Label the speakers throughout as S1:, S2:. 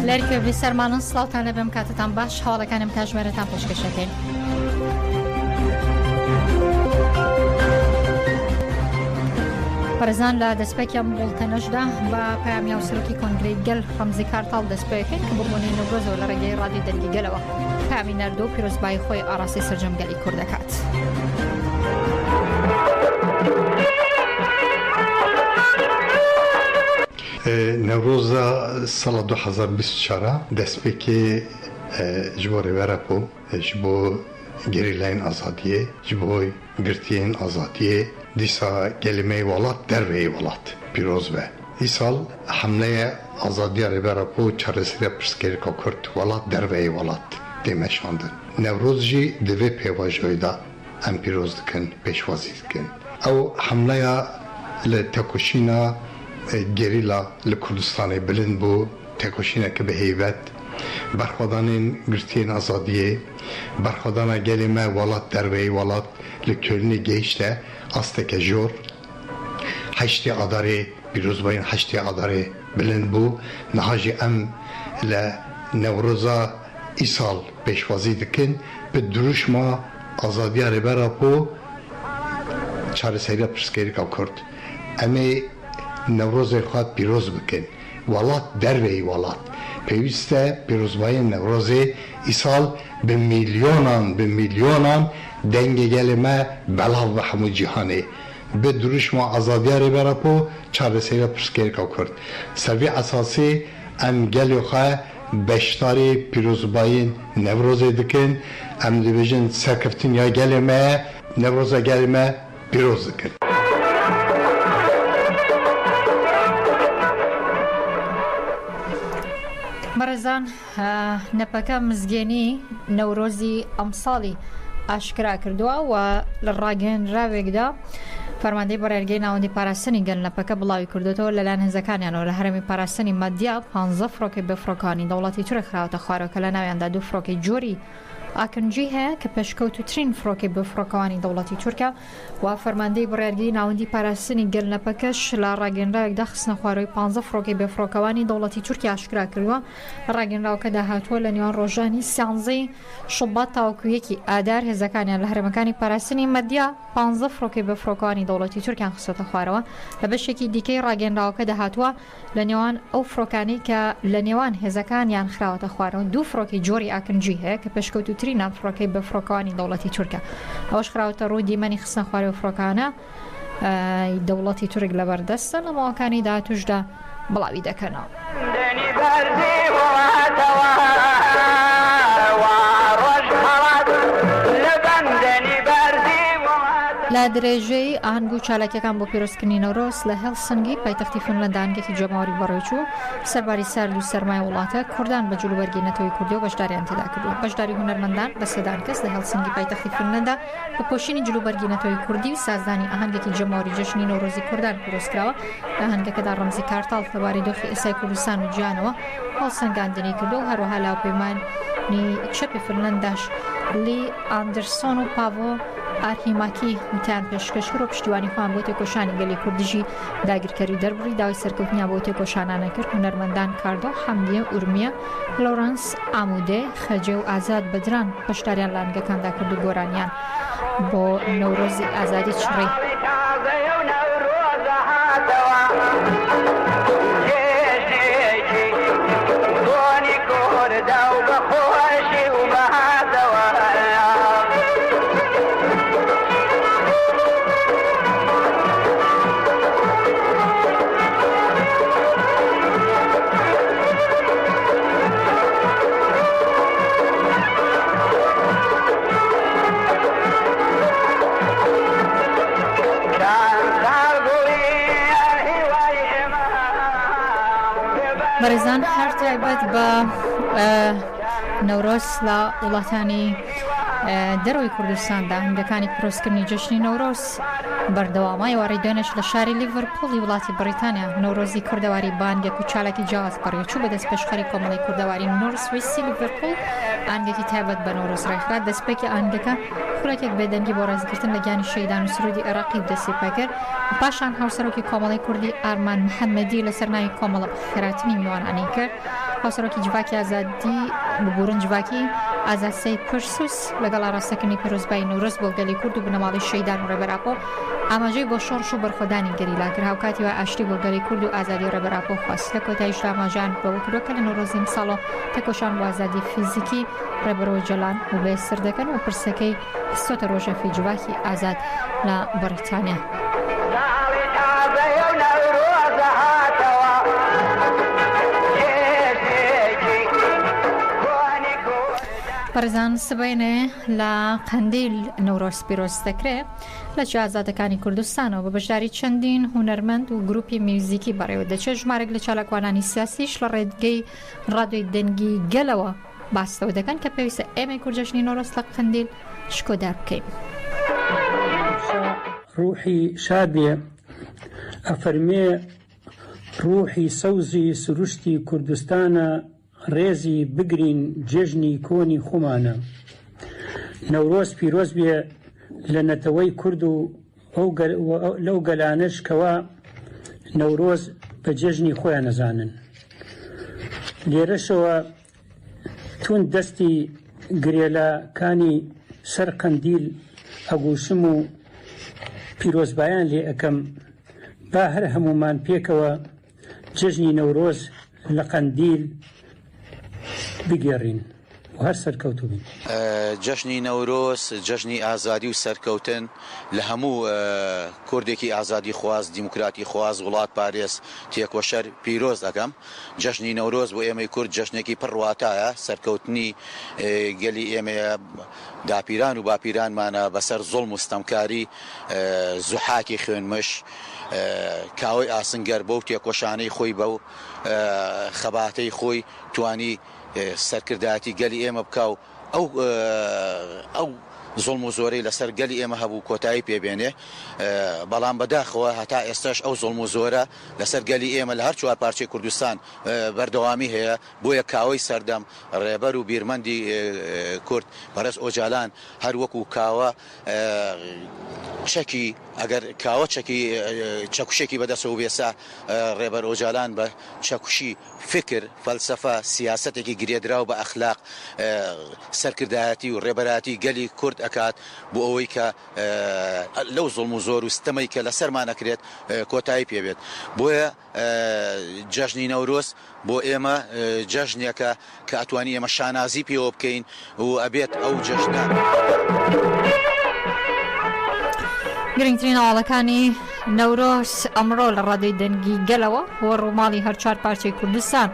S1: لەرکێ بێسەرمانن سڵاوتان لە بەم کاتتان باش هەواڵەکانم کاژمێرەتان پێشکەشەکەین. پەرزان لە دەستپێکیان بڵتەنەشدا بە پەیامی هاوسەرۆکی کۆنگرەی گەل ڕەمزی کارتاڵ دەستپێکەکەین کە بڕبوونی نەورۆزەوە لە ڕێگەی ڕادیۆ دەرگی گەلەوە پەیامی نەردۆ و پیرۆزبایی خۆی ئاڕاستی سەرجەمگەلی کوور دەکات.
S2: نەورۆزە ساڵە 2024 دەستپێکی ji bo rêvera ku ji bo gerîlayên azadiyê ji bo girtiyên azadiyê dîsa gelimeyê welat derveyê welat pîroz be. Îsal hemleya azadiya rêvera ku çareseriya pirsgirêka Kurd welat derveyê welat tê meşandin. Newroz jî di vê pêvajoyê de em pîroz dikin, pêşwazî dikin. Ew hemleya li tekoşîna gerîla li Kurdistanê bilind bû, tekoşîneke bi heybet, berxwedanên girtiyên azadiyê, berxwedana gelê me welat derveyê welat li Kölnê gehîşte asteke jor. Heştê adarê, pîrozbayên heştê adarê bilind bû. Niha jî em li Newroza îsal pêşwazî dikin bi duruşma azadiya rêbera ku çareseriya pirsgirêka Kurd. Em ê Newrozê xwe pîroz bikin. Welat derveyê welat. Pêwîst e pîrozbayên Newrozê îsal bi milyonan dengê gelê me belav bi hemû cîhanê. Bi duruşma azadiya rêbera ku çareseriya pirsgirêka Kurd. Servê esasî em gelê xwe beşdarê pîrozbayên Newrozê dikin. Em dibêjin serkeftiniya gelê me ye, Newroza gelê me pîroz dikin.
S1: بەڕێزان نەپەکە مزگەێنی نەورۆزی ئەمساڵی ئاشکرا کردووە و لە ڕاگەیەنراوێکدا فەرماندەی بەڕێگەی ناوەندی پاراستنی گەلنەپەکە بڵاوی کردوێتەوە لەلایەن هێزەکانیانەوە لە هەرێمی پاراستنی مەدیا 15 فڕۆکی بەفرۆکانی دەوڵەتی تورک خراوەتە خوارەوە کە لە ناویاندا 2 فڕۆکی جۆری ئاکنجی هەیە کە پێشکەوتوترین فڕۆکی بەفرۆکەوانی دەوڵەتی تورکە و فەرماندەی بڕێگەی ناوەندی پاراستنی گەلنەپەکەش لە ڕاگەیەنراوێکدا خستنە خوارەوەی 15 فڕۆکی بەفرۆکەوانی دەوڵەتی تورکی ئاشکرا کردووە. لە ڕاگەیەنراوەکەدا هاتووە لە نێوان ڕۆژانی سیانزەی شوبات تاوەکویەکی ئادار هێزەکانیان لە هەرێمەکانی پاراستنی مەدیا 15 فڕۆکی بەفرۆکەوانی دەوڵەتی تورکیان خستۆتە خوارەوە. لە بەشێکی دیکەی ڕاگەیەنراوەکەدا هاتووە لە نێوان ئەو فڕۆکانی کە لە نێوان هێزەکانیان خراوەتە خوارەوە 2 فڕۆکی جۆری ئاکنجی هەیە کە پێشکەوتوترین فڕۆکەی بەفرۆکەوانی دەوڵەتی تورکە. ئەوەش خراوەتە ڕووی دیمەنی خستنە خوارەوە فڕۆکانە دەوڵەتی تورک لە بەردەستە لە ماوەکانی داهاتووشدا بڵاوی دەکەنەوە. لە درێژەی ئاهەنگ و چالاکیەکان بۆ پیرۆزکردنی نەورۆز لە هێلسنگی پایتەختی فینلەندا هەنگێکی جەماوەری بەڕێوەچوو سەرباری سارد و سەرمای وڵاتە کوردان بە جلوبەرگی نەتەوەی کوردی و بەشداریان تێدا کردووە. بەشداری هونەرمەندان بە سێدان کەس لە هێلسنگی پایتەختی فینلەندا بە پۆشینی جلوبەرگی نەتەوەی کوردی و سازدانی ئاهەنگێکی جەماوەری جەژنی نەورۆزی کوردان پیرۆزکراوە. لە ئاهەنگەکەدا ڕەمزی کارتاڵ لەبارەی دۆخی ئێستای کوردستان و گیانەوە هەڵسەنگاندنی کردو و هەروەها لاوپەیمانی چەپی فینلەنداش لی ئاندرسۆن و پاڤۆ ئارهیماکی وتیان پێشکەشکر و پشتیوانی خۆیان بۆ تێکۆشانی گەلی کوردیژی داگیرکەری دەربڕی داوای سەرکەوتنیان بۆ تێکۆشانانە کرد. هونەرمەندان کاردۆ حەمدیە ئورمیە لۆرەنس ئامودێ خەجێ و ئازاد بەدران بەشداریان لە ئاهەنگەکاندا کرد و گۆرانیان بۆ نەورۆزی ئازادی چڕی. بەڕێزان هەر تایبەت بە نەورۆز لە وڵاتانی دەرەوەی کوردستاندا هەنگەکانی پیرۆزکردنی جەژنی نەورۆز بەردەوامایەوە ڕێدوێنش لە شاری لیڤەرپوڵی وڵاتی بریتانیا نەورۆزی کوردەواری بانگێک و چالاکی جیاواز بەڕێوەچوو بە دەست پێشخەری کۆمەڵی کوردەواری نۆرسویسی لیڤەرپوڵ ئاهەنگێکی تایبەت بە نەورۆز ڕێکخرا. دەستپێکی ئاهەنگەکە خولەکێک بێدەنگی بۆ ڕازگرتن لە گیانی شەیدان و سرودی عێراقی دەستی پێکرد. پاشان هاوسەرۆکی کۆمەڵی کوردی ئارمان محەممەدی لەسەر ناوی کۆمەڵە خێراتنی میوانانی کرد. هاوسەرۆکی جوواکی ئازادی ببورن جوواکی ئازادسەی پرسوس لەگەڵ ئاراستەکردنی پیرۆزبایی نەورۆز بۆ گەلی کورد و بنەماڵی شەیدان و ڕێبەراپۆ ئاماژەی بۆ شۆڕش و بەرخۆدانی گەریلا کرد. هاوکاتی وە ئاشتی بۆ گەلی کورد و ئازادی ڕێبەراپۆ خواست. لە کۆتاییشدا ئاماژیان بەوە کردووە کە لە نەورۆزی ئەمساڵۆ تێکۆشان بۆ ئازادی فیزیکی ڕێبەرەوە جەلان و بێ سەر دەکەن و پرسەکەی خستۆتە ڕۆژەفی جوواکی ئازاد لە بەریتانیا. بەڕێزان سبەینێ لە قەندیل نەورۆز پیرۆز دەکرێت لە ئازادەکانی کوردستانەوە بە بەشداری چەندین هونەرمەند و گروپی میوزیکی بەڕێوە دەچێت. ژمارەك لە چالاکوانانی سیاسیش لە ڕێگەی ڕادیۆی دەنگی گەلەوە باستەوە دەکەن کە پێویستە ئێمەی کوردجەژنی نۆرۆز لە قەندیل شکۆدار بکەین.
S3: ڕوحی شادێ ئەفەرمێ ڕوحی سەوزی سروشتی کوردستانە ڕێزی بگرین جێژنی کۆنی خۆمانە. نەورۆز پیرۆز بێ لە نەتەوەی کورد و لەو گەلانش کەوا نەورۆز بە جێژنی خۆیان نەزانن. لێرەشەوە تون دەستی گرێلەکانی سەر قەندیل ئەگوشم و پیرۆزبایان لێ ئەەکەم با هەر هەمومان پێکەوە جێژنی نەورۆز لە قەندیل بگێڕین و هەر سەرکەوتو بین.
S4: جەژنی نەورۆز جەژنی ئازادی و سەرکەوتن لە هەموو کوردێکی ئازادی خواست دیموکراتی خواست وڵات پارێز تێکۆشەر پیرۆز دەکەم. جەژنی نەورۆز بۆ ئێمەی کورد جەژنێکی پڕواتایە سەرکەوتنی گەلی ئێمەیە داپیران و باپیرانمانە بەسەر زوڵم و ستەمکاری زوحاکی خوێنمەش کاوەی ئاسنگەر بەو تێکۆشانەی خۆی بەو خەباتەی خۆی توانی سەرکردایەتی گەلی ئێمە بکاو ئەو زوڵم و زۆرەی لەسەر گەلی ئێمە هەبوو کۆتایی پێبێنێ. بەڵام بەداخەوە هەتا ئێستاش ئەو زوڵم و زۆرە لەسەر گەلی ئێمە لە هەر چوار پارچەی کوردستان بەردەوامی هەیە. بۆیە کاوەی سەردەم ڕێبەر و بیرمەندی کورد بەڕێز ئۆجالان هەر وەکو کاوە چەکی ئەگەر کاوە چەکوشێکی بەدەسەوە بێسا ڕێبەر ئۆجالان بە چەکوشی فکر فەلسەفە سیاسەتێکی گرێدرا و بە ئەخلاق سەرکردایەتی و ڕێبەراتی گەلی کورد ئەکات بۆ ئەوەی کە لەو زوڵم و زۆر و ستەمەی کە لەسەرمان نەکرێت کۆتایی پێبێت. بۆیە جەژنی نەورۆز بۆ ئێمە جەژنێکە کە ئەتوانی ئێمە شانازی پێوە بکەین و ئەبێت ئەو جەژنە.
S1: گرنگترین هەواڵەکانی نەورۆز ئەمڕۆ لە ڕادیۆی دەنگی گەلەوە بۆ ڕووماڵی هەر چوار پارچەی کوردستان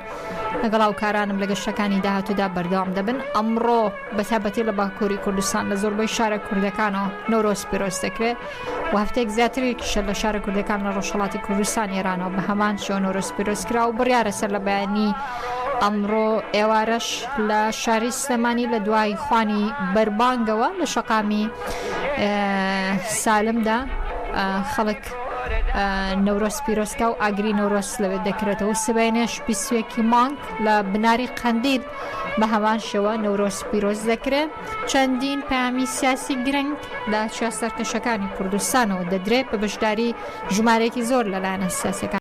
S1: لەگەڵ هاوکارانم لە گەشتەکانی داهاتوودا بەردەوام دەبن. ئەمڕۆ بەتابەتی لە باکووری کوردستان لە زۆربەی شارە کوردەکانەوە نەورۆز پیرۆز دەکرێت و هەفتەیەک زیاتریشە لە شارە کوردەکان لە ڕۆژهەڵاتی کوردستان ئێرانەوە بە هەمان شێوە نەورۆز پیرۆز کرا و بڕیارە سەر لە بەیانی ئەمڕۆ ئێوارەش لە شاری سلێمانی لە دوای خوانی بەربانگەوە لە شەقامی سالمدا خەڵک نەورۆز پیرۆزکە و ئاگری نەورۆز لەوێت دەکرێتەوە. سبەینێش 21 مانگ لە بناری قەندیل بە هەمان شێوە نەورۆز پیرۆز دەکرێت. چەندین پەیامی سیاسی گرنگ لە سیاسەتکەشەکانی کوردستانەوە دەدرێت بە بەشداری ژمارەیەکی زۆر لەلایەنە سیاسەکان.